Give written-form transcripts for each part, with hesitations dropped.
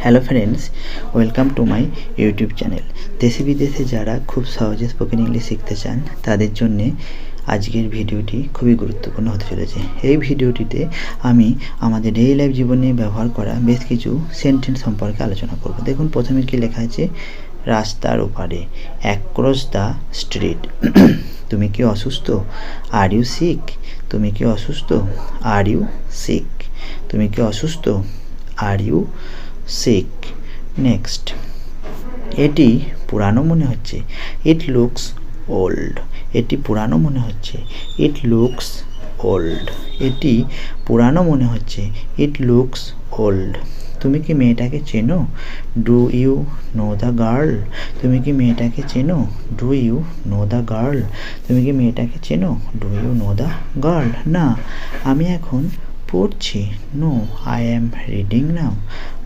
Hello friends, welcome to my YouTube channel. দেশে বিদেশে যারা খুব সহজে স্পোকেন ইংলিশ শিখতে চান তাদের জন্যে আজকের ভিডিওটি খুবই গুরুত্বপূর্ণ হতে চলেছে। এই ভিডিওটিতে আমি আমাদের ডেইলি লাইফ জীবনে ব্যবহার করা বেশ কিছু সেন্টেন্স সম্পর্কে আলোচনা করব। দেখুন, প্রথমে কি লেখা আছে, রাস্তার ওপারে, অ্যাক্রস দ্য স্ট্রিট। তুমি কি অসুস্থ? Are you sick? তুমি কি অসুস্থ? Are you sick? তুমি কি অসুস্থ? Are you sick? নেক্সট, এটি পুরানো মনে হচ্ছে, ইট লুকস ওল্ড। এটি পুরানো মনে হচ্ছে, ইট লুকস ওল্ড। এটি পুরানো মনে হচ্ছে, ইট লুকস ওল্ড। তুমি কি মেয়েটাকে চেনো? Do you know the girl? তুমি কি মেয়েটাকে চেনো? Do you know the girl? তুমি কি মেয়েটাকে চেনো? Do you know the girl? না, আমি এখন পড়ছি। No I am reading now.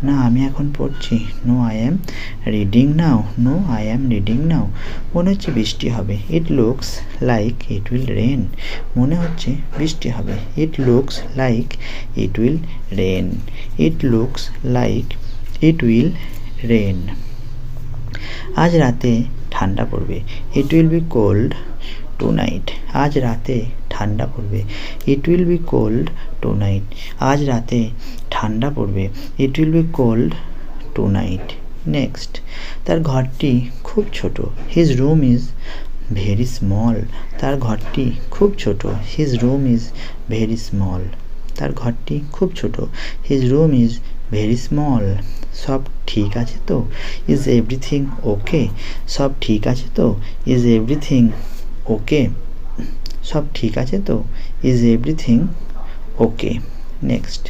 না, আমি এখন পড়ছি। No I am reading now. No I am reading now. মনে হচ্ছে বৃষ্টি হবে, it looks like it will rain. মনে হচ্ছে বৃষ্টি হবে, it looks like it will rain. It looks like it will rain. আজ রাতে ঠান্ডা পড়বে, it will be cold tonight. আজ রাতে ঠান্ডা পড়বে, it will be cold tonight. আজ রাতে ঠান্ডা পড়বে, it will be cold tonight. Next, তার ঘরটি খুব ছোট, his room is very small. তার ঘরটি খুব ছোট, his room is very small. তার ঘরটি খুব ছোট, his room is very small. সব ঠিক আছে তো? Is everything okay? সব ঠিক আছে তো? Is everything okay? সব ঠিক আছে তো? Is everything okay? নেক্সট,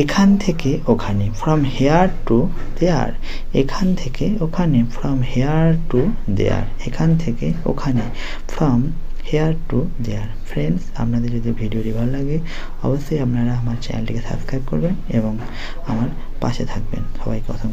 এখান থেকে ওখানে, ফ্রম হেয়ার টু দেয়ার। এখান থেকে ওখানে, ফ্রম হেয়ার টু দেয়ার। এখান থেকে ওখানে, from here to their. Friends, আপনাদের যদি ভিডিওটি ভালো লাগে অবশ্যই আপনারা আমার চ্যানেলটিকে সাবস্ক্রাইব করবেন এবং আমার পাশে থাকবেন। সবাইকে অসংখ্য